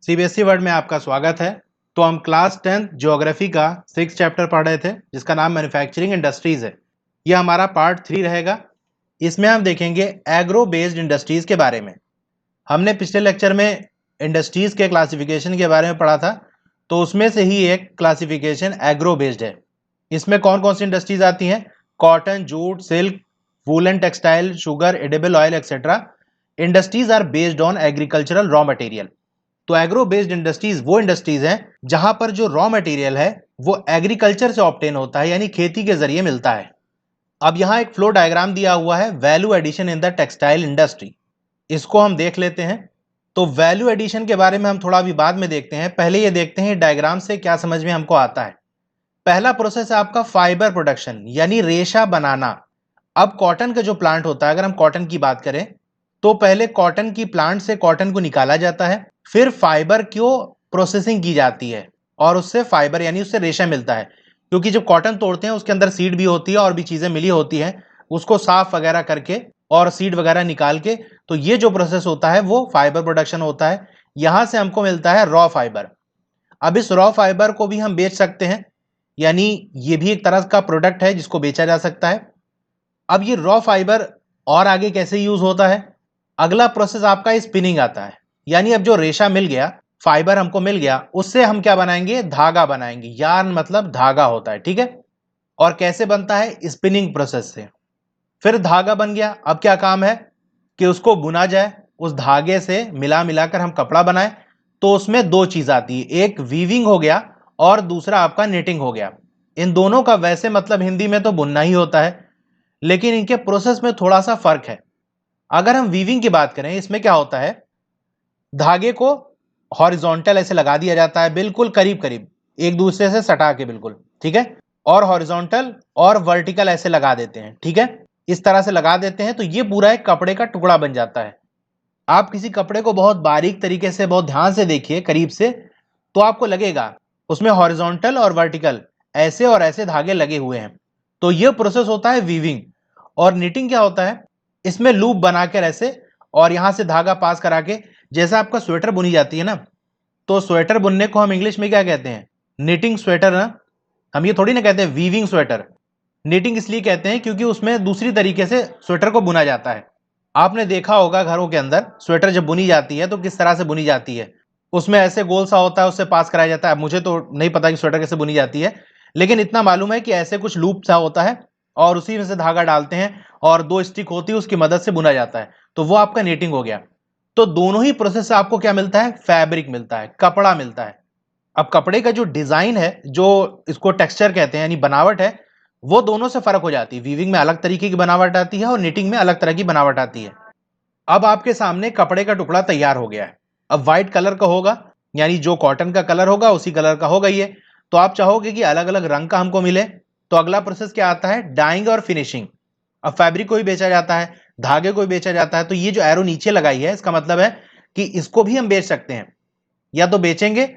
CBSE world में आपका स्वागत है। तो हम क्लास 10th ज्योग्राफी का 6 चैप्टर पढ़ रहे थे जिसका नाम मैन्युफैक्चरिंग इंडस्ट्रीज है। यह हमारा पार्ट 3 रहेगा। इसमें हम देखेंगे एग्रो बेस्ड इंडस्ट्रीज के बारे में। हमने पिछले लेक्चर में इंडस्ट्रीज के क्लासिफिकेशन के बारे में पढ़ा था, तो उसमें से ही एक क्लासिफिकेशन एग्रो बेस्ड है। इसमें कौन कौन सी इंडस्ट्रीज आती हैं? Cotton, jute, silk, woollen textile, sugar, edible oil etcetera. Industries are based on agricultural raw material. तो एग्रो बेस्ड इंडस्ट्रीज वो इंडस्ट्रीज हैं जहां पर जो रॉ मटेरियल है वो एग्रीकल्चर से ऑब्टेन होता है, यानी खेती के जरिए मिलता है। अब यहां एक फ्लो डायग्राम दिया हुआ है, value addition in the textile industry. इसको हम देख लेते हैं। तो वैल्यू एडिशन के बारे में हम थोड़ा अभी बाद में देखते हैं, पहले ये देखते हैं डायग्राम से क्या समझ में हमको आता है। पहला प्रोसेस है आपका फाइबर प्रोडक्शन, यानी रेशा बनाना। अब कॉटन का जो प्लांट होता है, अगर हम कॉटन की बात करें तो पहले कॉटन की प्लांट से कॉटन को निकाला जाता है, फिर फाइबर की प्रोसेसिंग की जाती है और उससे फाइबर यानी उससे रेशा मिलता है। क्योंकि जब कॉटन तोड़ते हैं उसके अंदर सीड भी होती है और भी चीजें मिली होती हैं, उसको साफ वगैरह करके और सीड वगैरह निकाल के, तो ये जो प्रोसेस होता है वो फाइबर प्रोडक्शन होता है। यहां से हमको मिलता है रॉ फाइबर। अब इस रॉ फाइबर को भी हम बेच सकते हैं, यानी ये भी एक तरह का प्रोडक्ट है जिसको बेचा जा सकता है। अब ये रॉ फाइबर और आगे कैसे यूज होता है? अगला प्रोसेस आपका स्पिनिंग आता है, यानी अब जो रेशा मिल गया, फाइबर हमको मिल गया, उससे हम क्या बनाएंगे? धागा बनाएंगे। यार्न मतलब धागा होता है, ठीक है। और कैसे बनता है? स्पिनिंग प्रोसेस से। फिर धागा बन गया, अब क्या काम है कि उसको बुना जाए, उस धागे से मिला मिलाकर हम कपड़ा बनाए। तो उसमें दो चीज आती है, एक वीविंग हो गया और दूसरा आपका नेटिंग हो गया। इन दोनों का वैसे मतलब हिंदी में तो बुनना ही होता है, लेकिन इनके प्रोसेस में थोड़ा सा फर्क है। अगर हम वीविंग की बात करें, इसमें क्या होता है, धागे को हॉरिजॉन्टल ऐसे लगा दिया जाता है, बिल्कुल करीब करीब एक दूसरे से सटा के, बिल्कुल ठीक है। और हॉरिजॉन्टल और वर्टिकल ऐसे लगा देते हैं, ठीक है। इस तरह से लगा देते हैं तो ये पूरा एक कपड़े का टुकड़ा बन जाता है। आप किसी कपड़े को बहुत बारीक तरीके से, बहुत ध्यान से देखिए करीब से, तो आपको लगेगा उसमें हॉरिजॉन्टल और वर्टिकल ऐसे और ऐसे धागे लगे हुए हैं। तो यह प्रोसेस होता है वीविंग। और निटिंग क्या होता है? इसमें लूप बनाकर ऐसे और यहां से धागा पास करा के, जैसा आपका स्वेटर बुनी जाती है ना, तो स्वेटर बुनने को हम इंग्लिश में क्या कहते हैं? निटिंग स्वेटर ना। हम ये थोड़ी ना कहते हैं वीविंग स्वेटर। निटिंग इसलिए कहते हैं क्योंकि उसमें दूसरी तरीके से स्वेटर को बुना जाता है। आपने देखा होगा घरों के अंदर स्वेटर जब बुनी जाती है तो किस तरह से बुनी जाती है। उसमें ऐसे गोल सा होता है, उससे पास कराया जाता है। मुझे तो नहीं पता कि स्वेटर कैसे बुनी जाती है, लेकिन इतना मालूम है कि ऐसे कुछ लूप सा होता है और उसी में से धागा डालते हैं और दो स्टिक होती है, उसकी मदद से बुना जाता है। तो वो आपका नीटिंग हो गया। तो दोनों ही प्रोसेस से आपको क्या मिलता है? फैब्रिक मिलता है, कपड़ा मिलता है। अब कपड़े का जो डिजाइन है, जो इसको टेक्सचर कहते हैं यानी बनावट है, वो दोनों से फर्क हो जाती है। वीविंग में अलग तरीके की बनावट आती है और निटिंग में अलग तरह की बनावट आती है। अब आपके सामने कपड़े का टुकड़ा तैयार हो गया है। अब व्हाइट कलर का होगा, यानी जो कॉटन का कलर होगा उसी कलर का होगा ये। तो आप चाहोगे कि अलग अलग रंग का हमको मिले, तो अगला प्रोसेस क्या आता है? डाइंग और फिनिशिंग। अब फैब्रिक को भी बेचा जाता है, धागे को भी बेचा जाता है। तो ये जो एरो नीचे लगाई है, इसका मतलब है कि इसको भी हम बेच सकते हैं। या तो बेचेंगे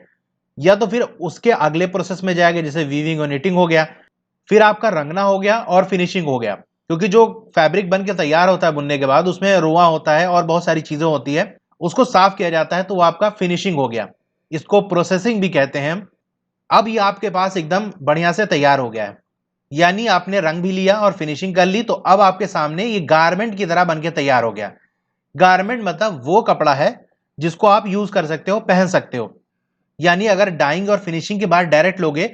या तो फिर उसके अगले प्रोसेस में जाएंगे, जैसे वीविंग और निटिंग हो गया, फिर आपका रंगना हो गया और फिनिशिंग हो गया। क्योंकि जो फैब्रिक बन के तैयार होता है बुनने के बाद, उसमें रुआ होता है और बहुत सारी चीजें होती है, उसको साफ किया जाता है, तो वो आपका फिनिशिंग हो गया। इसको प्रोसेसिंग भी कहते हैं हम। अब ये आपके पास एकदम बढ़िया से तैयार हो गया है, यानी आपने रंग भी लिया और फिनिशिंग कर ली, तो अब आपके सामने ये गारमेंट की तरह बनके तैयार हो गया। गारमेंट मतलब वो कपड़ा है जिसको आप यूज कर सकते हो, पहन सकते हो। यानी अगर डाइंग और फिनिशिंग के बाद डायरेक्ट लोगे,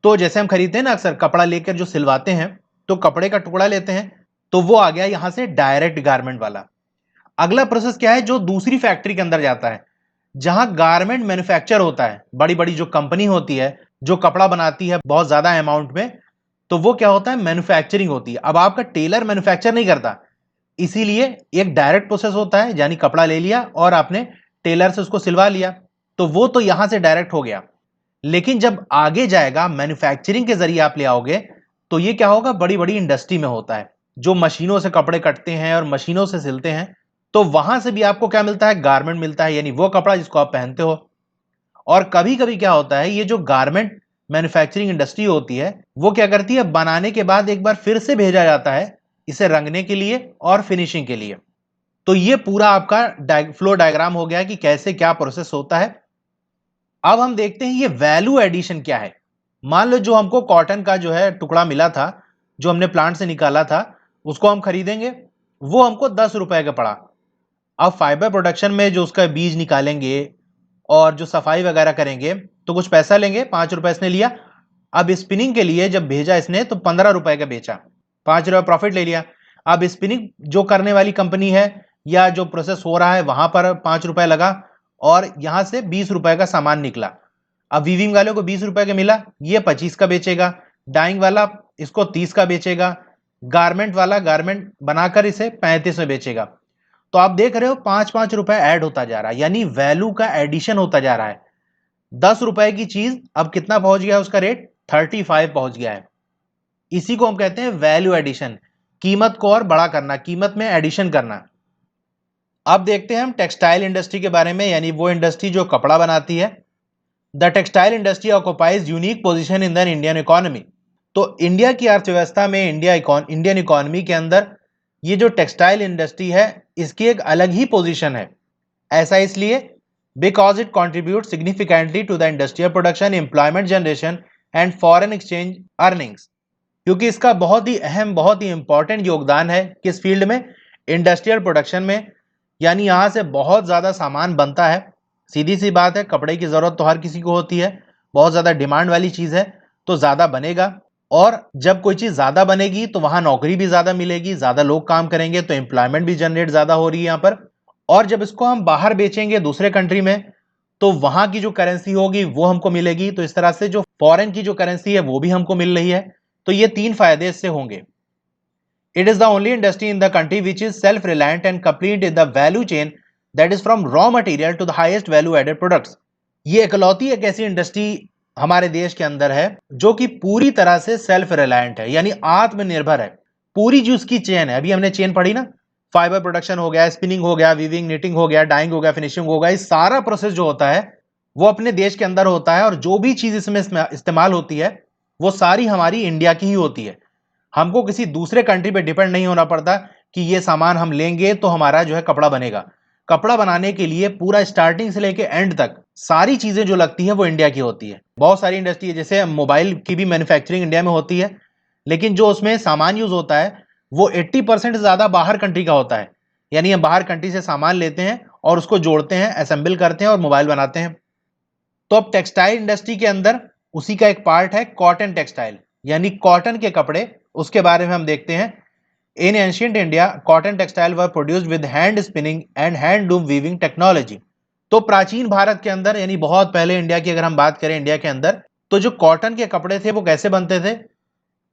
तो जैसे हम खरीदते हैं ना अक्सर कपड़ा लेकर जो सिलवाते हैं, तो कपड़े का टुकड़ा लेते हैं, तो वो आ गया यहां से डायरेक्ट गारमेंट वाला। अगला प्रोसेस क्या है? जो दूसरी फैक्ट्री के अंदर जाता है, जहां गारमेंट मैन्युफैक्चर होता है, बड़ी बड़ी जो कंपनी होती है जो कपड़ा बनाती है बहुत ज्यादा अमाउंट में, तो वो क्या होता है? मैन्युफैक्चरिंग होती है। अब आपका टेलर मैन्युफैक्चर नहीं करता, इसीलिए एक डायरेक्ट प्रोसेस होता है, यानी कपड़ा ले लिया और आपने टेलर से उसको सिलवा लिया, तो वो तो यहां से डायरेक्ट हो गया। लेकिन जब आगे जाएगा, मैन्युफैक्चरिंग के जरिए आप ले आओगे, तो ये क्या होगा? बड़ी बड़ी इंडस्ट्री में होता है, जो मशीनों से कपड़े कटते हैं और मशीनों से सिलते हैं। तो वहां से भी आपको क्या मिलता है? गारमेंट मिलता है, यानी वो कपड़ा जिसको आप पहनते हो। और कभी कभी क्या होता है, ये जो गारमेंट मैन्युफैक्चरिंग इंडस्ट्री होती है, वो क्या करती है? बनाने के बाद एक बार फिर से भेजा जाता है इसे रंगने के लिए और फिनिशिंग के लिए। तो ये पूरा आपका फ्लो डायग्राम हो गया कि कैसे क्या प्रोसेस होता है। अब हम देखते हैं ये वैल्यू एडिशन क्या है। मान लो जो हमको कॉटन का जो है टुकड़ा मिला था, जो हमने प्लांट से निकाला था, उसको हम खरीदेंगे, वो हमको 10 रुपए का पड़ा। अब फाइबर प्रोडक्शन में जो उसका बीज निकालेंगे और जो सफाई वगैरह करेंगे तो कुछ पैसा लेंगे, 5 रुपए इसने लिया। अब स्पिनिंग के लिए जब भेजा इसने तो 15 रुपए का बेचा, 5 रुपए प्रॉफिट ले लिया। अब स्पिनिंग जो करने वाली कंपनी है या जो प्रोसेस हो रहा है वहां पर 5 रुपए लगा और यहां से 20 रुपए का सामान निकला। अब वीविंग वाले को 20 रुपए का मिला, ये 25 का बेचेगा, डाइंग वाला इसको 30 का बेचेगा, गारमेंट वाला गारमेंट बनाकर इसे 35 में बेचेगा। तो आप देख रहे हो 5-5 रुपए ऐड होता जा रहा है, यानी वैल्यू का एडिशन होता जा रहा है। 10 रुपए की चीज अब कितना पहुंच गया, उसका रेट 35 पहुंच गया है। इसी को हम कहते हैं वैल्यू एडिशन, कीमत को और बड़ा करना, कीमत में एडिशन करना। अब देखते हैं हम टेक्सटाइल इंडस्ट्री के बारे में, यानी वो इंडस्ट्री जो कपड़ा बनाती है। The textile industry occupies unique position in the Indian economy. तो इंडिया की अर्थव्यवस्था में, इंडियन इकोनॉमी के अंदर ये जो टेक्सटाइल इंडस्ट्री है इसकी एक अलग ही पोजीशन है। ऐसा इसलिए because it contribute significantly to the industrial production, employment generation and foreign exchange earnings. क्योंकि इसका बहुत ही अहम, बहुत ही इंपॉर्टेंट योगदान है किस फील्ड में, इंडस्ट्रियल प्रोडक्शन में। यानी यहां से बहुत ज्यादा सामान बनता है। सीधी सी बात है, कपड़े की जरूरत तो हर किसी को होती है, बहुत ज्यादा डिमांड वाली चीज है, तो ज्यादा बनेगा। और जब कोई चीज ज्यादा बनेगी तो वहां नौकरी भी ज्यादा मिलेगी, ज्यादा लोग काम करेंगे, तो एम्प्लॉयमेंट भी जनरेट ज्यादा हो रही है यहाँ पर। और जब इसको हम बाहर बेचेंगे दूसरे कंट्री में तो वहां की जो करेंसी होगी वो हमको मिलेगी। तो इस तरह से जो फॉरेन की जो करेंसी है वो भी हमको मिल रही है। तो ये 3 फायदे इससे होंगे। It is the only industry in the country which is self-reliant and complete in the value chain, that is from raw material to the highest value added products. ये इकलौती एक ऐसी इंडस्ट्री हमारे देश के अंदर है जो कि पूरी तरह से सेल्फ रिलायंट है, यानी आत्मनिर्भर है। पूरी जो उसकी चेन है, अभी हमने चेन पढ़ी ना, फाइबर प्रोडक्शन हो गया, स्पिनिंग हो गया, वीविंग निटिंग हो गया, डाइंग हो गया, फिनिशिंग हो गया, ये सारा प्रोसेस जो होता है वो अपने देश के अंदर होता है। और जो भी चीज इसमें इस्तेमाल होती है वो सारी हमारी इंडिया की ही होती है। हमको किसी दूसरे कंट्री पे डिपेंड नहीं होना पड़ता कि ये सामान हम लेंगे तो हमारा जो है कपड़ा बनेगा। कपड़ा बनाने के लिए पूरा स्टार्टिंग से लेके एंड तक सारी चीजें जो लगती हैं वो इंडिया की होती है। बहुत सारी इंडस्ट्री है, जैसे मोबाइल की भी मैन्युफैक्चरिंग इंडिया में होती है, लेकिन जो उसमें सामान यूज होता है वो 80% से ज्यादा बाहर कंट्री का होता है। यानी हम बाहर कंट्री से सामान लेते हैं और उसको जोड़ते हैं, असेंबल करते हैं और मोबाइल बनाते हैं। तो अब टेक्सटाइल इंडस्ट्री के अंदर उसी का एक पार्ट है कॉटन टेक्सटाइल, यानी कॉटन के कपड़े, उसके बारे में हम देखते हैं। इन ancient India cotton textile were produced with hand spinning and handloom weaving technology. तो प्राचीन भारत के अंदर, यानी बहुत पहले इंडिया की अगर हम बात करें, इंडिया के अंदर तो जो कॉटन के कपड़े थे वो कैसे बनते थे।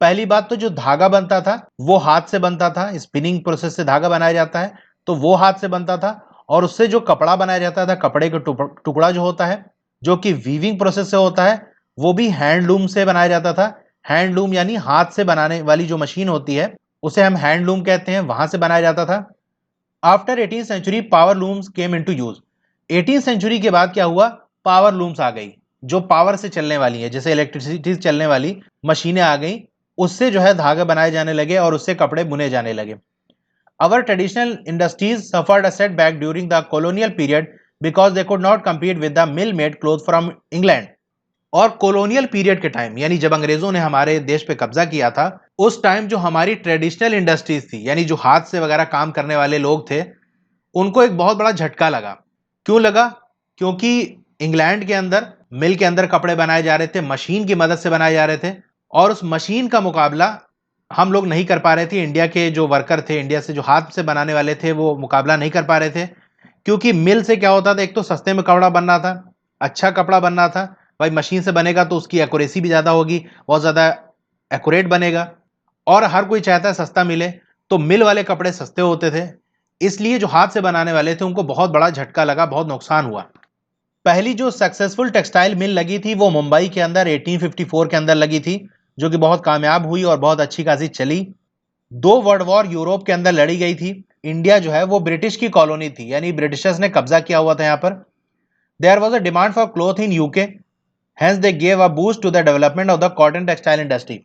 पहली बात तो जो धागा बनता था वो हाथ से बनता था, स्पिनिंग प्रोसेस से धागा बनाया जाता है तो वो हाथ से बनता था। और उससे जो कपड़ा बनाया जाता था, कपड़े का टुकड़ा जो होता है, जो कि वीविंग प्रोसेस से होता है, वो भी हैंडलूम से बनाया जाता था। हैंडलूम यानी हाथ से बनाने वाली जो मशीन होती है उसे हम हैंडलूम कहते हैं, वहां से बनाया जाता था। After 18th century power looms came into use. 18th century के बाद क्या हुआ, पावर लूम्स आ गई जो पावर से चलने वाली है, जैसे इलेक्ट्रिसिटी से चलने वाली मशीनें आ गई। उससे जो है धागे बनाए जाने लगे और उससे कपड़े बुने जाने लगे। Our traditional industries suffered a setback during the colonial period because they could not compete with the mill made cloth from England. और कॉलोनियल पीरियड के टाइम, यानी जब अंग्रेजों ने हमारे देश पे कब्जा किया था, उस टाइम जो हमारी ट्रेडिशनल इंडस्ट्रीज थी, यानी जो हाथ से वगैरह काम करने वाले लोग थे, उनको एक बहुत बड़ा झटका लगा। क्यों लगा, क्योंकि इंग्लैंड के अंदर मिल के अंदर कपड़े बनाए जा रहे थे, मशीन की मदद से बनाए जा रहे थे, और उस मशीन का मुकाबला हम लोग नहीं कर पा रहे थे। इंडिया के जो वर्कर थे, इंडिया से जो हाथ से बनाने वाले थे, वो मुकाबला नहीं कर पा रहे थे। क्योंकि मिल से क्या होता था, एक तो सस्ते में कपड़ा बनना था, अच्छा कपड़ा बनना था। भाई मशीन से बनेगा तो उसकी एक्यूरेसी भी ज़्यादा होगी, बहुत ज़्यादा एक्यूरेट बनेगा, और हर कोई चाहता है सस्ता मिले। तो मिल वाले कपड़े सस्ते होते थे, इसलिए जो हाथ से बनाने वाले थे उनको बहुत बड़ा झटका लगा, बहुत नुकसान हुआ। पहली जो सक्सेसफुल टेक्सटाइल मिल लगी थी वो मुंबई के अंदर 1854 के अंदर लगी थी, जो कि बहुत कामयाब हुई और बहुत अच्छी खासी चली। 2 वर्ल्ड वॉर यूरोप के अंदर लड़ी गई थी। इंडिया जो है वो ब्रिटिश की कॉलोनी थी, यानी ब्रिटिशर्स ने कब्जा किया हुआ था यहाँ पर। There was a demand for cloth in UK, hence they gave a boost to the development of the cotton textile industry।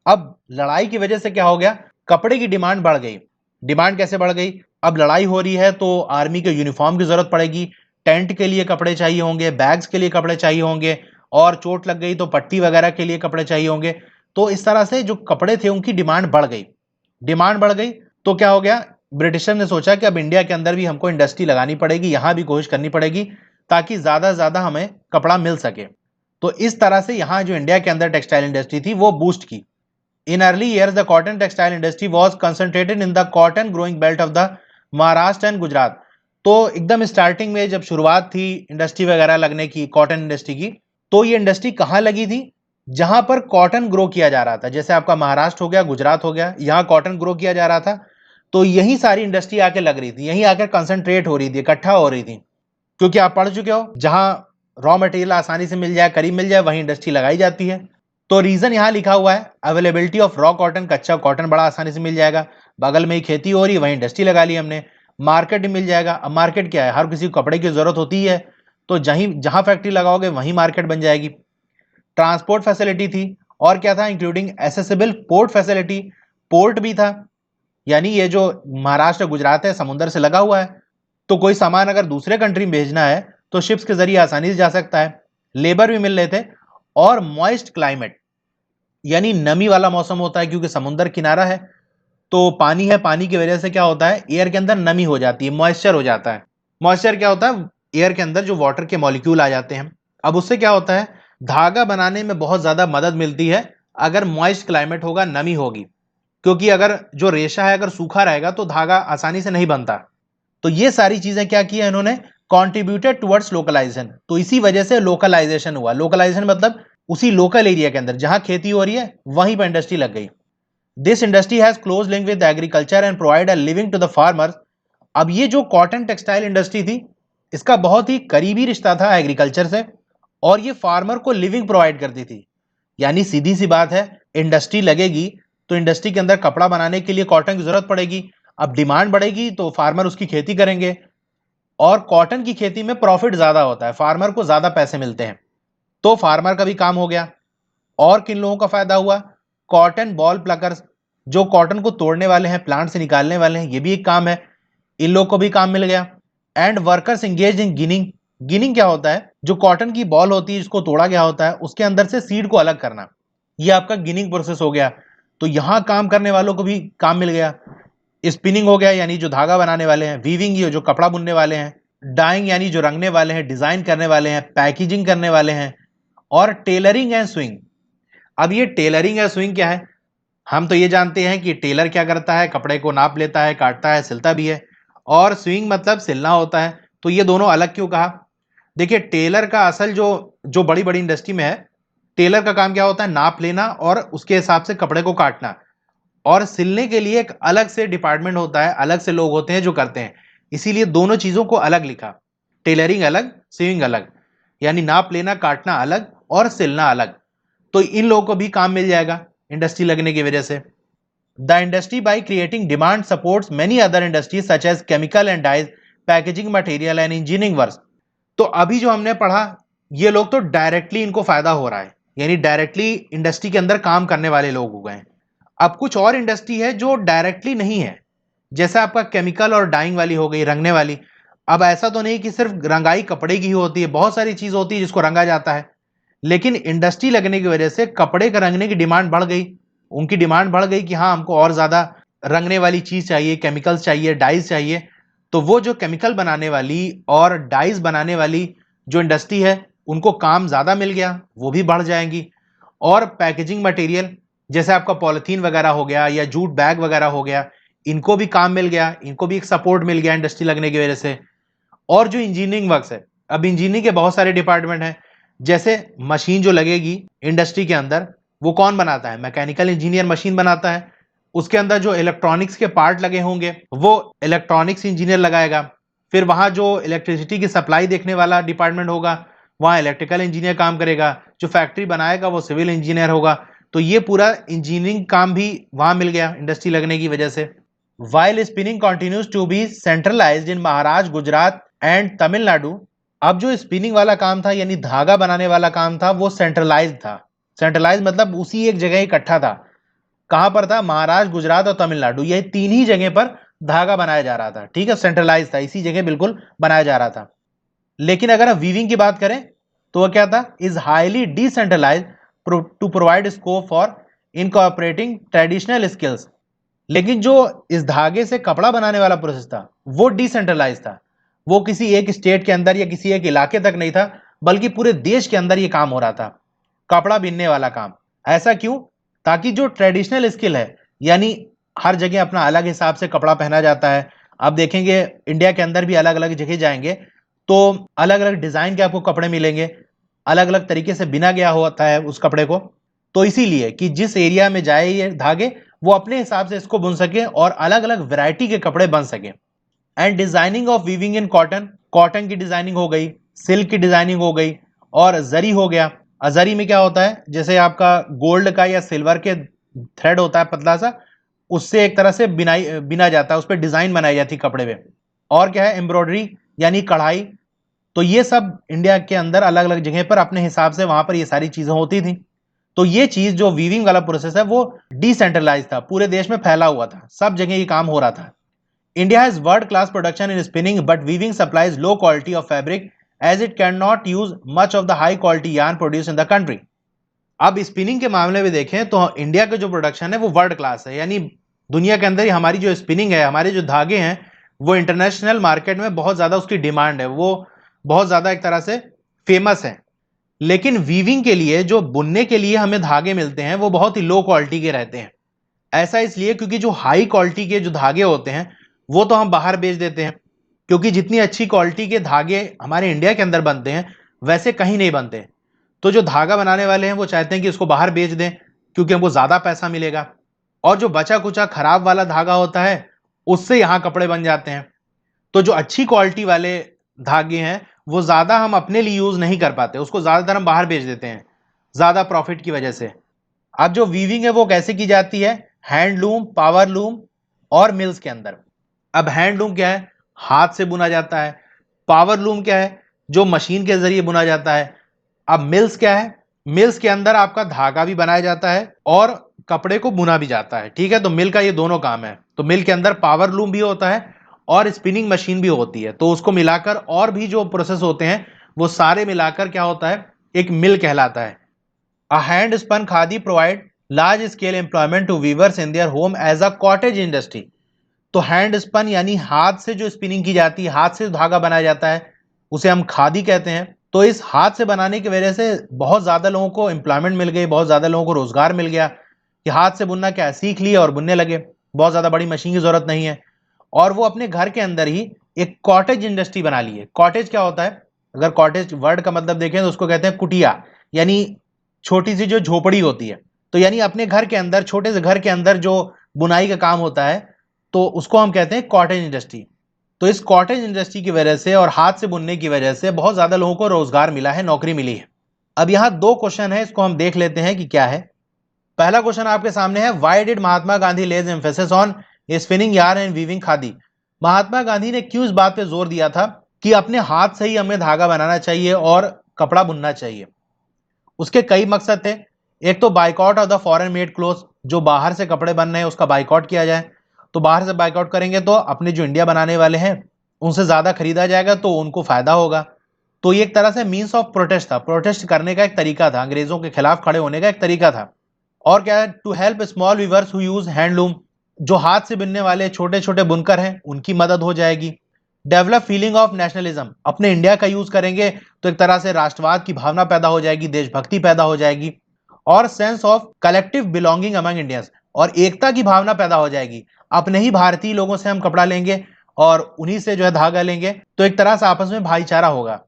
अब लड़ाई की वजह से क्या हो गया, कपड़े की डिमांड बढ़ गई। डिमांड कैसे बढ़ गई, अब लड़ाई हो रही है तो आर्मी के यूनिफॉर्म की जरूरत पड़ेगी, टेंट के लिए कपड़े चाहिए होंगे, बैग्स के लिए कपड़े चाहिए होंगे, और चोट लग गई तो पट्टी वगैरह के लिए कपड़े चाहिए होंगे। तो इस तरह से जो कपड़े थे उनकी डिमांड बढ़ गई। डिमांड बढ़ गई तो क्या हो गया, ब्रिटिशर ने सोचा कि अब इंडिया के अंदर भी हमको इंडस्ट्री लगानी पड़ेगी, यहां भी कोशिश करनी पड़ेगी ताकि ज्यादा से ज्यादा हमें कपड़ा मिल सके। तो इस तरह से यहाँ जो इंडिया के अंदर टेक्सटाइल इंडस्ट्री थी वो बूस्ट की। In early years the cotton textile industry was concentrated in the cotton growing belt of the Maharashtra and Gujarat. तो एकदम स्टार्टिंग में जब शुरुआत थी इंडस्ट्री वगैरह लगने की, कॉटन इंडस्ट्री की, तो ये इंडस्ट्री कहाँ लगी थी, जहां पर कॉटन ग्रो किया जा रहा था। जैसे आपका महाराष्ट्र हो गया, गुजरात हो गया, यहाँ कॉटन ग्रो किया जा रहा था, तो यही सारी इंडस्ट्री आके लग रही थी, यहीं आकर कंसंट्रेट हो रही थी, इकट्ठा हो रही थी। क्योंकि आप पढ़ चुके हो, जहां रॉ मटेरियल आसानी से मिल जाए, करीब मिल जाए, वहीं इंडस्ट्री लगाई जाती है। तो रीजन यहां लिखा हुआ है, अवेलेबिलिटी ऑफ रॉ कॉटन, कच्चा कॉटन बड़ा आसानी से मिल जाएगा, बगल में ही खेती हो रही है, वहीं इंडस्ट्री लगा ली हमने। मार्केट भी मिल जाएगा। अब मार्केट क्या है, हर किसी को कपड़े की जरूरत होती है, तो जहां फैक्ट्री लगाओगे वहीं मार्केट बन जाएगी। ट्रांसपोर्ट फैसिलिटी थी, और क्या था, including accessible port facility, port भी था, यानी ये जो महाराष्ट्र गुजरात है समुद्र से लगा हुआ है, तो कोई सामान अगर दूसरे कंट्री में भेजना है तो शिप्स के जरिए आसानी से जा सकता है। लेबर भी मिल रहे थे, और मॉइस्ट क्लाइमेट, यानी नमी वाला मौसम होता है, क्योंकि समुद्र किनारा है तो पानी है, पानी की वजह से क्या होता है, एयर के अंदर नमी हो जाती है, मॉइस्चर हो जाता है। मॉइस्चर क्या होता है, एयर के अंदर जो वाटर के मॉलिक्यूल आ जाते हैं। अब उससे क्या होता है, धागा बनाने में बहुत ज्यादा मदद मिलती है अगर मॉइस्ट क्लाइमेट होगा, नमी होगी। क्योंकि अगर जो रेशा है अगर सूखा रहेगा तो धागा आसानी से नहीं बनता। तो ये सारी चीजें क्या किया इन्होंने, कॉन्ट्रीब्यूटेड टुवर्ड्स लोकलाइजेशन। तो इसी वजह से लोकलाइजेशन हुआ। लोकलाइजेशन मतलब उसी लोकल एरिया के अंदर जहां खेती हो रही है वहीं पर इंडस्ट्री लग गई। This industry has close link with agriculture and provide a living to the farmers. अब ये जो कॉटन टेक्सटाइल इंडस्ट्री थी, इसका बहुत ही करीबी रिश्ता था एग्रीकल्चर से, और ये फार्मर को लिविंग प्रोवाइड करती थी। यानी सीधी सी बात है, इंडस्ट्री लगेगी तो इंडस्ट्री के अंदर कपड़ा बनाने के लिए कॉटन की जरूरत पड़ेगी। अब डिमांड बढ़ेगी तो फार्मर उसकी खेती करेंगे, और कॉटन की खेती में प्रॉफिट ज्यादा होता है, फार्मर को ज्यादा पैसे मिलते हैं। तो फार्मर का भी काम हो गया। और किन लोगों का फायदा हुआ, कॉटन बॉल प्लकर्स, जो कॉटन को तोड़ने वाले हैं, प्लांट से निकालने वाले हैं, ये भी एक काम है, इन लोगों को भी काम मिल गया। And workers engage in ginning. Ginning क्या होता है, जो कॉटन की बॉल होती है जिसको तोड़ा गया होता है, उसके अंदर से सीड को अलग करना, ये आपका गिनिंग प्रोसेस हो गया। तो यहां काम करने वालों को भी काम मिल गया। स्पिनिंग हो गया, यानी जो धागा बनाने वाले हैं। वीविंग, ये जो कपड़ा बुनने वाले हैं। डाइंग, यानी जो रंगने वाले हैं, डिजाइन करने वाले हैं, पैकेजिंग करने वाले हैं। और टेलरिंग एंड स्विंग। अब ये टेलरिंग या स्विंग क्या है, हम तो ये जानते हैं कि टेलर क्या करता है, कपड़े को नाप लेता है, काटता है, सिलता भी है, और स्विंग मतलब सिलना होता है। तो ये दोनों अलग क्यों कहा, देखिए टेलर का असल जो जो बड़ी बड़ी इंडस्ट्री में है, टेलर का काम क्या होता है, नाप लेना और उसके हिसाब से कपड़े को काटना। और सिलने के लिए एक अलग से डिपार्टमेंट होता है, अलग से लोग होते हैं जो करते हैं। इसीलिए दोनों चीजों को अलग लिखा, टेलरिंग अलग, स्विंग अलग, यानी नाप लेना, काटना अलग और सिलना अलग। तो इन लोगों को भी काम मिल जाएगा इंडस्ट्री लगने की वजह से। The industry by creating demand supports many other industries such as chemical and dyes, packaging material and engineering work. तो अभी जो हमने पढ़ा, ये लोग तो डायरेक्टली इनको फायदा हो रहा है, यानी डायरेक्टली इंडस्ट्री के अंदर काम करने वाले लोग हो गए। अब कुछ और इंडस्ट्री है जो डायरेक्टली नहीं है, जैसे आपका केमिकल और डाइंग वाली हो गई, रंगने वाली। अब ऐसा तो नहीं कि सिर्फ रंगाई कपड़े की ही होती है, बहुत सारी चीज होती है जिसको रंगा जाता है। लेकिन इंडस्ट्री लगने की वजह से कपड़े का रंगने की डिमांड बढ़ गई। उनकी डिमांड बढ़ गई कि हाँ, हमको और ज्यादा रंगने वाली चीज चाहिए, केमिकल्स चाहिए, डाइज चाहिए। तो वो जो केमिकल बनाने वाली और डाइज बनाने वाली जो इंडस्ट्री है, उनको काम ज्यादा मिल गया, वो भी बढ़ जाएंगी। और पैकेजिंग मटेरियल, जैसे आपका पॉलिथीन वगैरह हो गया या जूट बैग वगैरह हो गया, इनको भी काम मिल गया, इनको भी एक सपोर्ट मिल गया इंडस्ट्री लगने की वजह से। और जो इंजीनियरिंग वर्क्स है, अब इंजीनियरिंग के बहुत सारे डिपार्टमेंट हैं। जैसे मशीन जो लगेगी इंडस्ट्री के अंदर, वो कौन बनाता है, मैकेनिकल इंजीनियर मशीन बनाता है। उसके अंदर जो इलेक्ट्रॉनिक्स के पार्ट लगे होंगे वो इलेक्ट्रॉनिक्स इंजीनियर लगाएगा। फिर वहां जो इलेक्ट्रिसिटी की सप्लाई देखने वाला डिपार्टमेंट होगा, वहां इलेक्ट्रिकल इंजीनियर काम करेगा। जो फैक्ट्री बनाएगा वो सिविल इंजीनियर होगा। तो ये पूरा इंजीनियरिंग काम भी वहां मिल गया इंडस्ट्री लगने की वजह से। While spinning continues to be centralised in Maharashtra, Gujarat and Tamil Nadu. अब जो स्पिनिंग वाला काम था, यानी धागा बनाने वाला काम था, वो सेंट्रलाइज था। सेंट्रलाइज मतलब उसी एक जगह इकट्ठा था। कहां पर था, महाराष्ट्र, गुजरात और तमिलनाडु, ये तीन ही जगह पर धागा बनाया जा रहा था। ठीक है, सेंट्रलाइज था, इसी जगह बिल्कुल बनाया जा रहा था। लेकिन अगर हम वीविंग की बात करें तो वह क्या था, is highly decentralised to provide scope for incorporating traditional skills. लेकिन जो इस धागे से कपड़ा बनाने वाला प्रोसेस था वो डिसेंट्रलाइज था, वो किसी एक स्टेट के अंदर या किसी एक इलाके तक नहीं था, बल्कि पूरे देश के अंदर ये काम हो रहा था, कपड़ा बिनने वाला काम। ऐसा क्यों? ताकि जो ट्रेडिशनल स्किल है, यानी हर जगह अपना अलग हिसाब से कपड़ा पहना जाता है। आप देखेंगे इंडिया के अंदर भी अलग अलग जगह जाएंगे तो अलग अलग डिजाइन के आपको कपड़े मिलेंगे, अलग अलग तरीके से बिना गया होता है उस कपड़े को। तो इसीलिए कि जिस एरिया में जाए ये धागे, वो अपने हिसाब से इसको बुन सके और अलग अलग वैरायटी के कपड़े बन सके। And designing of weaving in cotton, cotton की डिजाइनिंग हो गई, सिल्क की डिजाइनिंग हो गई, और जरी हो गया। जरी में क्या होता है, जैसे आपका गोल्ड का या सिल्वर के थ्रेड होता है पतला सा, उससे एक तरह से बिना जाता है, उस पर डिजाइन बनाई जाती है कपड़े पे। और क्या है, एम्ब्रॉयडरी यानी कढ़ाई। तो ये सब इंडिया के अंदर अलग अलग जगह पर अपने हिसाब से वहां पर ये सारी चीजें होती थी। तो ये चीज जो वीविंग वाला प्रोसेस है वो डिसेंट्रलाइज था, पूरे देश में फैला हुआ था, सब जगह ये काम हो रहा था। India has world class production in spinning but weaving supplies low quality of fabric as it can not use much of the high quality yarn produce in the country. अब स्पिनिंग के मामले में देखें तो इंडिया का जो production है वो वर्ल्ड क्लास है, यानी दुनिया के अंदर ही हमारी जो स्पिनिंग है, हमारे जो धागे हैं, वो इंटरनेशनल मार्केट में बहुत ज्यादा उसकी डिमांड है, वो बहुत ज्यादा एक तरह से फेमस है। लेकिन वीविंग के लिए, जो बुनने के लिए हमें धागे मिलते हैं, वो बहुत ही लो क्वालिटी के रहते हैं। ऐसा इसलिए क्योंकि जो हाई क्वालिटी के जो धागे होते हैं वो तो हम बाहर बेच देते हैं, क्योंकि जितनी अच्छी क्वालिटी के धागे हमारे इंडिया के अंदर बनते हैं वैसे कहीं नहीं बनते। तो जो धागा बनाने वाले हैं वो चाहते हैं कि इसको बाहर बेच दें, क्योंकि हमको ज्यादा पैसा मिलेगा। और जो बचा कुचा खराब वाला धागा होता है उससे यहाँ कपड़े बन जाते हैं। तो जो अच्छी क्वालिटी वाले धागे हैं वो ज्यादा हम अपने लिए यूज नहीं कर पाते, उसको ज्यादातर हम बाहर बेच देते हैं ज्यादा प्रॉफिट की वजह से। अब जो वीविंग है वो कैसे की जाती है, हैंडलूम, पावर लूम और मिल्स के अंदर। अब हैंडलूम क्या है, हाथ से बुना जाता है। पावर लूम क्या है, जो मशीन के जरिए बुना जाता है। अब मिल्स क्या है, मिल्स के अंदर आपका धागा भी बनाया जाता है और कपड़े को बुना भी जाता है। ठीक है, तो मिल का ये दोनों काम है। तो मिल के अंदर पावर लूम भी होता है और स्पिनिंग मशीन भी होती है, तो उसको मिलाकर और भी जो प्रोसेस होते हैं वो सारे मिलाकर क्या होता है, एक मिल कहलाता है। A hand spun khadi provide large scale employment to weavers in their home as a cottage industry। तो हैंड स्पन यानी हाथ से जो स्पिनिंग की जाती है, हाथ से धागा बनाया जाता है, उसे हम खादी कहते हैं। तो इस हाथ से बनाने की वजह से बहुत ज्यादा लोगों को एम्प्लॉयमेंट मिल गई, बहुत ज्यादा लोगों को रोजगार मिल गया कि हाथ से बुनना क्या है, सीख लिए और बुनने लगे, बहुत ज्यादा बड़ी मशीन की जरूरत नहीं है। और वो अपने घर के अंदर ही एक कॉटेज इंडस्ट्री बना ली है। कॉटेज क्या होता है, अगर कॉटेज वर्ड का मतलब देखें तो उसको कहते हैं कुटिया, यानी छोटी सी जो झोपड़ी होती है। तो यानी अपने घर के अंदर, छोटे से घर के अंदर जो बुनाई का काम होता है, तो उसको हम कहते हैं कॉटेज इंडस्ट्री। तो इस कॉटेज इंडस्ट्री की वजह से और हाथ से बुनने की वजह से बहुत ज्यादा लोगों को रोजगार मिला है, नौकरी मिली है। अब यहाँ दो क्वेश्चन है, इसको हम देख लेते हैं कि क्या है। पहला क्वेश्चन आपके सामने है, why did Mahatma Gandhi lays emphasis on spinning yarn and weaving khadi. Mahatma Gandhi ने क्यों इस बात पे जोर दिया था कि अपने हाथ से ही हमें धागा बनाना चाहिए और कपड़ा बुनना चाहिए। उसके कई मकसद थे। एक तो boycott of the foreign made cloth, जो बाहर से कपड़े बन रहे हैं उसका बाइकआउट किया जाए। तो बाहर से बाइकआउट करेंगे तो अपने जो इंडिया बनाने वाले हैं उनसे ज्यादा खरीदा जाएगा, तो उनको फायदा होगा। तो ये एक तरह से मीन्स ऑफ प्रोटेस्ट था, प्रोटेस्ट करने का एक तरीका था, अंग्रेजों के खिलाफ खड़े होने का एक तरीका था। और क्या है, to help small weavers who use handloom, जो हाथ से बुनने वाले छोटे छोटे बुनकर हैं उनकी मदद हो जाएगी। डेवलप फीलिंग ऑफ नेशनलिज्म, अपने इंडिया का यूज करेंगे तो एक तरह से राष्ट्रवाद की भावना पैदा हो जाएगी, देशभक्ति पैदा हो जाएगी। और sense of collective belonging among Indians, और एकता की भावना पैदा हो जाएगी। अपने ही भारतीय लोगों से हम कपड़ा लेंगे और उन्हीं से जो है धागा लेंगे, तो एक तरह से आपस में भाईचारा होगा।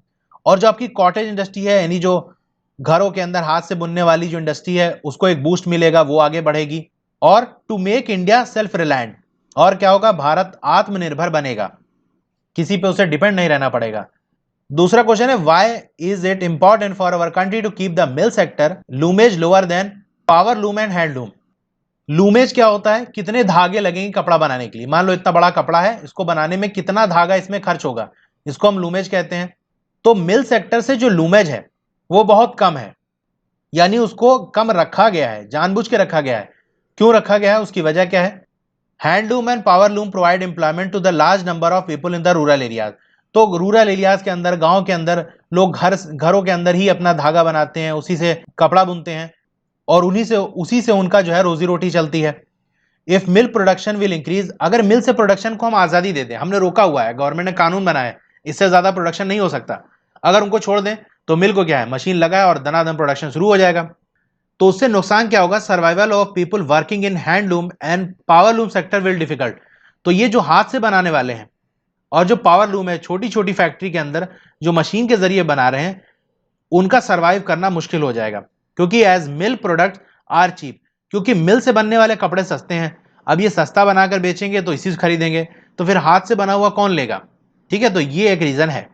और जो आपकी कॉटेज इंडस्ट्री है, यानी जो घरों के अंदर हाथ से बुनने वाली जो इंडस्ट्री है, उसको एक बूस्ट मिलेगा, वो आगे बढ़ेगी। और to make India self reliant, और क्या होगा, भारत आत्मनिर्भर बनेगा, किसी पे उसे डिपेंड नहीं रहना पड़ेगा। दूसरा क्वेश्चन है, why is it important for our country to keep the mill sector loomage lower than power loom and handloom. Loomage क्या होता है, कितने धागे लगेंगे कपड़ा बनाने के लिए। मान लो इतना बड़ा कपड़ा है, इसको बनाने में कितना धागा इसमें खर्च होगा, इसको हम लूमेज कहते हैं। तो मिल सेक्टर से जो लूमेज है वो बहुत कम है, यानी उसको कम रखा गया है, जानबूझ के रखा गया है। क्यों रखा गया है, उसकी वजह क्या है। Handloom and power loom provide employment to the large number of people in the rural areas. तो रूरल एरियाज के अंदर, गांव के अंदर लोग घरों के अंदर ही अपना धागा बनाते हैं, उसी से कपड़ा बुनते हैं और उसी से उनका जो है रोजी रोटी चलती है। If milk production will increase, अगर मिल्क से प्रोडक्शन को हम आजादी दे दें, हमने रोका हुआ है, गवर्नमेंट ने कानून बनाया है, इससे ज्यादा प्रोडक्शन नहीं हो सकता, अगर उनको छोड़ दें तो मिल्क को क्या है, मशीन लगाए और दनादन प्रोडक्शन शुरू हो जाएगा। तो उससे नुकसान क्या होगा, survival of people working in handloom and powerloom sector will difficult. तो ये जो हाथ से बनाने वाले हैं और जो पावर लूम है, छोटी छोटी फैक्ट्री के अंदर जो मशीन के जरिए बना रहे हैं, उनका सरवाइव करना मुश्किल हो जाएगा, क्योंकि as mill product are cheap, क्योंकि मिल से बनने वाले कपड़े सस्ते हैं। अब ये सस्ता बनाकर बेचेंगे तो इसी से खरीदेंगे, तो फिर हाथ से बना हुआ कौन लेगा। ठीक है, तो ये एक रीजन है।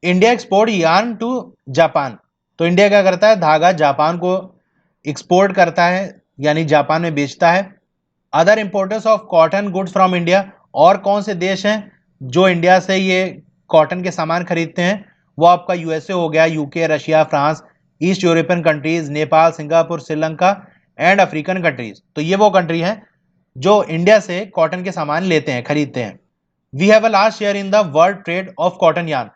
India export yarn to Japan, तो इंडिया क्या करता है, धागा जापान को एक्सपोर्ट करता है, यानी जापान में बेचता है। Other importers of cotton goods from India, और कौन से देश हैं जो इंडिया से ये कॉटन के सामान खरीदते हैं, वो आपका यूएसए हो गया, UK, Russia, France, east European countries, Nepal, Singapore, Sri Lanka and African countries. तो ये वो कंट्री हैं जो इंडिया से कॉटन के सामान लेते हैं, खरीदते हैं। We have a large share in the world trade of cotton yarn,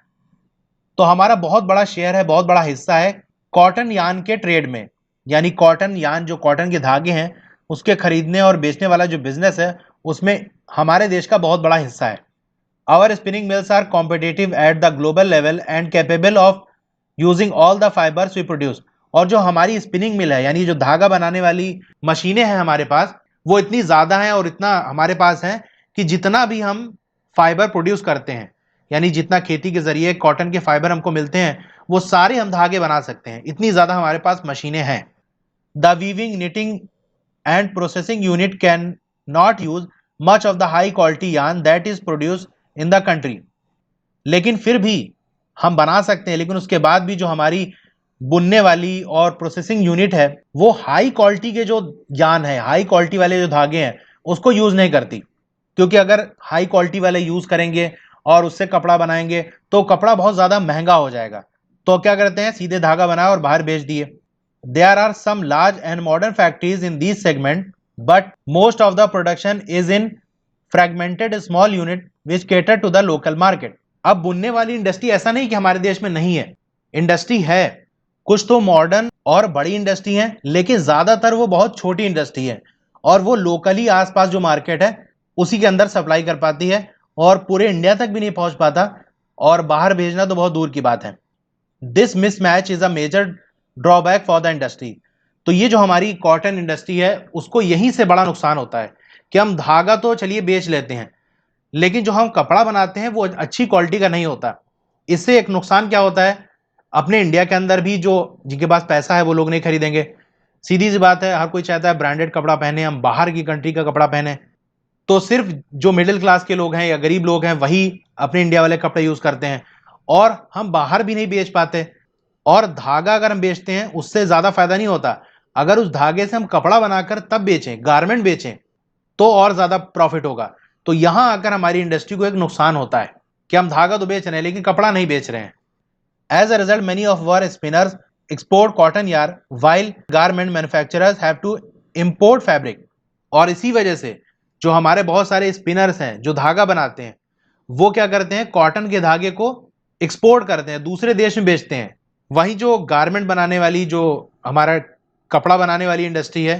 तो हमारा बहुत बड़ा शेयर है, बहुत बड़ा हिस्सा है कॉटन यार्न के ट्रेड में, यानी कॉटन यार्न जो कॉटन के धागे हैं उसके खरीदने और बेचने वाला जो बिजनेस है उसमें हमारे देश का बहुत बड़ा हिस्सा है। Our spinning mills are competitive at the global level and capable of using all the fibres we produce, और जो हमारी स्पिनिंग मिल है, यानी जो धागा बनाने वाली मशीनें हैं हमारे पास, वो इतनी ज़्यादा हैं और इतना हमारे पास है कि जितना भी हम फाइबर प्रोड्यूस करते हैं, यानी जितना खेती के जरिए कॉटन के फाइबर हमको मिलते हैं, वो सारे हम धागे बना सकते हैं, इतनी ज़्यादा हमारे पास मशीनें हैं। The weaving, knitting and processing unit can not use much of the high quality yarn that is produce in the country, लेकिन फिर भी हम बना सकते हैं, लेकिन उसके बाद भी जो हमारी बुनने वाली और प्रोसेसिंग यूनिट है वो हाई क्वालिटी के जो यार्न है, हाई क्वालिटी वाले जो धागे हैं उसको यूज नहीं करती, क्योंकि अगर हाई क्वालिटी वाले यूज करेंगे और उससे कपड़ा बनाएंगे तो कपड़ा बहुत ज्यादा महंगा हो जाएगा। तो क्या करते हैं, सीधे धागा बनाया और बाहर बेच दिए। There are some large and modern factories in this segment, but most of the production is in fragmented small unit which cater to the local market. अब बुनने वाली इंडस्ट्री ऐसा नहीं कि हमारे देश में नहीं है, इंडस्ट्री है, कुछ तो मॉडर्न और बड़ी इंडस्ट्री है, लेकिन ज्यादातर वो बहुत छोटी इंडस्ट्री है और वो लोकली आसपास जो मार्केट है उसी के अंदर सप्लाई कर पाती है और पूरे इंडिया तक भी नहीं पहुंच पाता, और बाहर भेजना तो बहुत दूर की बात है। This mismatch is a major drawback for the industry. तो ये जो हमारी कॉटन इंडस्ट्री है उसको यहीं से बड़ा नुकसान होता है कि हम धागा तो चलिए बेच लेते हैं, लेकिन जो हम कपड़ा बनाते हैं वो अच्छी क्वालिटी का नहीं होता। इससे एक नुकसान क्या होता है, अपने इंडिया के अंदर भी जो जिनके पास पैसा है वो लोग नहीं खरीदेंगे, सीधी सी बात है, हर कोई चाहता है ब्रांडेड कपड़ा पहने, हम बाहर की कंट्री का कपड़ा पहने। तो सिर्फ जो मिडिल क्लास के लोग हैं या गरीब लोग हैं वही अपने इंडिया वाले कपड़े यूज करते हैं, और हम बाहर भी नहीं बेच पाते। और धागा अगर हम बेचते हैं उससे ज्यादा फायदा नहीं होता, अगर उस धागे से हम कपड़ा बनाकर तब बेचें, गारमेंट बेचें, तो और ज्यादा प्रॉफिट होगा। तो यहां आकर हमारी इंडस्ट्री को एक नुकसान होता है कि हम धागा तो बेच रहे हैं लेकिन कपड़ा नहीं बेच रहे हैं। As a result many of our spinners export cotton yarn while garment manufacturers have to import fabric, और इसी वजह से जो हमारे बहुत सारे स्पिनर्स हैं जो धागा बनाते हैं वो क्या करते हैं, कॉटन के धागे को एक्सपोर्ट करते हैं, दूसरे देश में बेचते हैं। वहीं जो गारमेंट बनाने वाली, जो हमारा कपड़ा बनाने वाली इंडस्ट्री है,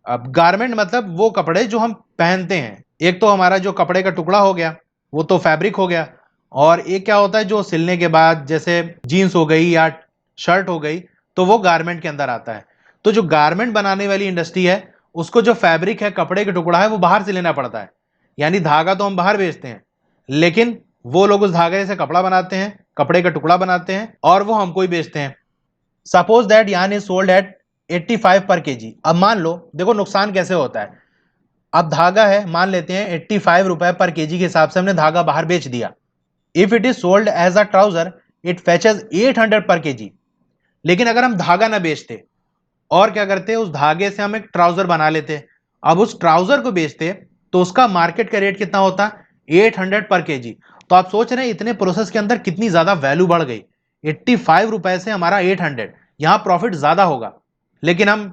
अब गारमेंट मतलब वो कपड़े जो हम पहनते हैं, एक तो हमारा जो कपड़े का टुकड़ा हो गया वो तो फैब्रिक हो गया, और एक क्या होता है जो सिलने के बाद जैसे जीन्स हो गई या शर्ट हो गई तो वो गारमेंट के अंदर आता है। तो जो गारमेंट बनाने वाली इंडस्ट्री है उसको जो फैब्रिक है, कपड़े का टुकड़ा है, वो बाहर से लेना पड़ता है, यानी धागा तो हम बाहर बेचते हैं लेकिन वो लोग उस धागे से कपड़ा बनाते हैं, कपड़े का टुकड़ा बनाते हैं और वो हमको ही बेचते हैं। Suppose that yarn is sold at 85 पर केजी। अब मान लो, देखो नुकसान कैसे होता है, अब धागा है, मान लेते हैं 85 रुपए पर केजी के हिसाब से हमने धागा बाहर बेच दिया। If it is sold as a trouser it fetches 800 per KG. लेकिन अगर हम धागा ना बेचते और क्या करते, उस धागे से हम एक ट्राउजर बना लेते, अब उस ट्राउजर को बेचते तो उसका मार्केट का रेट कितना होता, 800 पर केजी। तो आप सोच रहे हैं इतने प्रोसेस के अंदर कितनी ज्यादा वैल्यू बढ़ गई, 85 रुपए से हमारा 800, यहां प्रॉफिट ज्यादा होगा। लेकिन हम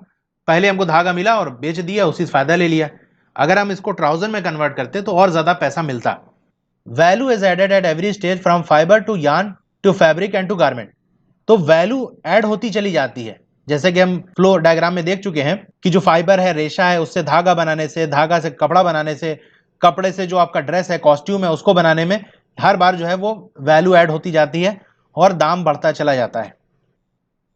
पहले हमको धागा मिला और बेच दिया, उसी से फायदा ले लिया। अगर हम इसको ट्राउजर में कन्वर्ट करते तो और ज्यादा पैसा मिलता। Value is added at every stage from fibre to yarn to fabric and to garment. तो वैल्यू ऐड होती चली जाती है, जैसे कि हम फ्लो डायग्राम में देख चुके हैं कि जो फाइबर है, रेशा है, उससे धागा बनाने से, धागा से कपड़ा बनाने से, कपड़े से जो आपका ड्रेस है, कॉस्ट्यूम है, उसको बनाने में हर बार जो है वो वैल्यू ऐड होती जाती है और दाम बढ़ता चला जाता है।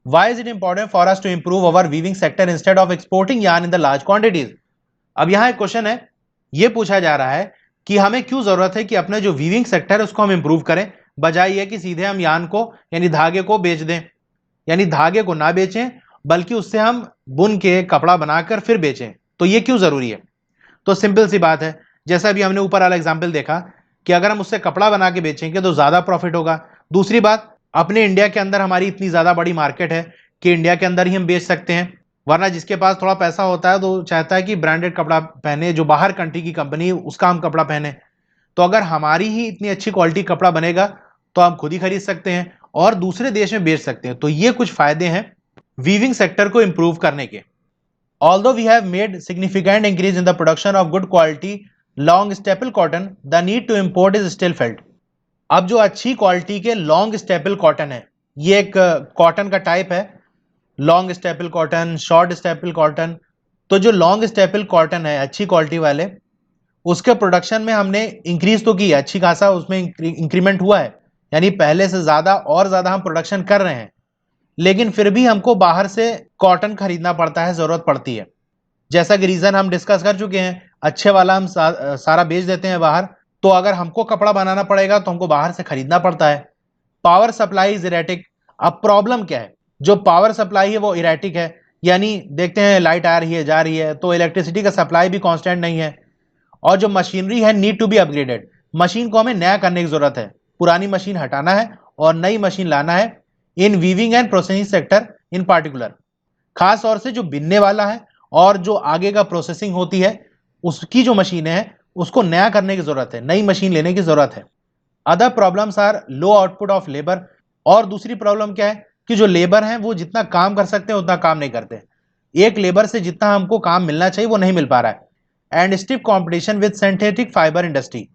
Why is it important for us to improve our weaving sector instead of exporting yarn in the large quantities? अब यहाँ एक क्वेश्चन है, ये पूछा जा रहा है कि हमें क्यों जरूरत है कि अपने जो वीविंग सेक्टर है उसको हम इंप्रूव करें, बजाय ये कि सीधे हम यान को यानी धागे को बेच दें, यानी धागे को ना बेचें बल्कि उससे हम बुन के कपड़ा बनाकर फिर बेचें। तो ये क्यों जरूरी है? तो सिंपल सी बात है, जैसा अभी हमने ऊपर वाला एग्जाम्पल देखा कि अगर हम उससे कपड़ा बना के बेचेंगे तो ज्यादा प्रॉफिट होगा। दूसरी बात, अपने इंडिया के अंदर हमारी इतनी ज्यादा बड़ी मार्केट है कि इंडिया के अंदर ही हम बेच सकते हैं, वरना जिसके पास थोड़ा पैसा होता है तो चाहता है कि ब्रांडेड कपड़ा पहने, जो बाहर कंट्री की कंपनी उसका हम कपड़ा पहने। तो अगर हमारी ही इतनी अच्छी क्वालिटी कपड़ा बनेगा तो हम खुद ही खरीद सकते हैं और दूसरे देश में बेच सकते हैं। तो ये कुछ फायदे हैं वीविंग सेक्टर को इंप्रूव करने के। Although we have made significant increase in the production of good quality long staple cotton, the need to import is still felt. अब जो अच्छी क्वालिटी के लॉन्ग स्टेपल कॉटन है, ये एक कॉटन का टाइप है, long staple cotton, short staple cotton. तो जो लॉन्ग स्टेपल कॉटन है अच्छी क्वालिटी वाले, उसके प्रोडक्शन में हमने इंक्रीज तो की है, अच्छी खासा उसमें इंक्रीमेंट हुआ है, यानी पहले से ज्यादा और ज्यादा हम प्रोडक्शन कर रहे हैं, लेकिन फिर भी हमको बाहर से कॉटन खरीदना पड़ता है, जरूरत पड़ती है। जैसा कि रीजन हम डिस्कस कर चुके हैं, अच्छे वाला हम सारा बेच देते हैं बाहर, तो अगर हमको कपड़ा बनाना पड़ेगा तो हमको बाहर से खरीदना पड़ता है। Power supply is erratic. अब प्रॉब्लम क्या है, जो पावर सप्लाई है वो इरेटिक है, यानी देखते हैं लाइट आ रही है जा रही है, तो इलेक्ट्रिसिटी का सप्लाई भी कांस्टेंट नहीं है। और जो मशीनरी है need to be upgraded. Machine को हमें नया करने की जरूरत है, पुरानी मशीन हटाना है और नई मशीन लाना है in weaving and processing sector in particular. खास तौर से जो बिनने वाला है और जो आगे का प्रोसेसिंग होती है उसकी जो मशीनें हैं उसको नया करने की जरूरत है, नई मशीन लेने की जरूरत है। Other problems are low output of labour. और दूसरी प्रॉब्लम क्या है कि जो लेबर हैं वो जितना काम कर सकते हैं उतना काम नहीं करते, एक लेबर से जितना हमको काम मिलना चाहिए वो नहीं मिल पा रहा है। And stiff competition with synthetic fibre industry.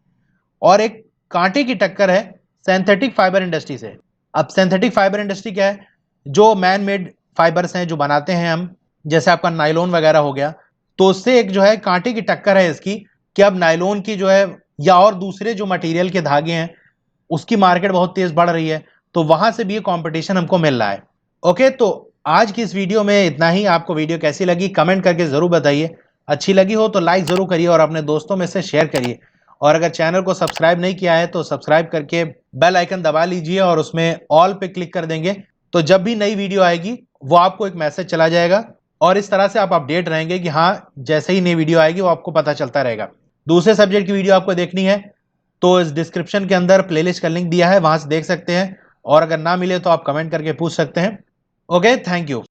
और एक कांटे की टक्कर है सिंथेटिक फाइबर इंडस्ट्री से। अब सिंथेटिक फाइबर इंडस्ट्री क्या है, जो मैन मेड फाइबर्स हैं जो बनाते हैं हम, जैसे आपका नायलॉन वगैरह हो गया, तो उससे एक जो है कांटे की टक्कर है इसकी कि अब नायलॉन की जो है या और दूसरे जो मटेरियल के धागे हैं उसकी मार्केट बहुत तेज बढ़ रही है, तो वहां से भी ये कंपटीशन हमको मिल रहा है। ओके, तो आज की इस वीडियो में इतना ही। आपको वीडियो कैसी लगी कमेंट करके जरूर बताइए, अच्छी लगी हो तो लाइक जरूर करिए और अपने दोस्तों में से शेयर करिए। और अगर चैनल को सब्सक्राइब नहीं किया है तो सब्सक्राइब करके बेल आइकन दबा लीजिए और उसमें ऑल पे क्लिक कर देंगे, तो जब भी नई वीडियो आएगी वो आपको एक मैसेज चला जाएगा और इस तरह से आप अपडेट रहेंगे कि हाँ जैसे ही नई वीडियो आएगी वो आपको पता चलता रहेगा। दूसरे सब्जेक्ट की वीडियो आपको देखनी है तो इस डिस्क्रिप्शन के अंदर प्लेलिस्ट का लिंक दिया है, वहां से देख सकते हैं, और अगर ना मिले तो आप कमेंट करके पूछ सकते हैं। Okay, thank you.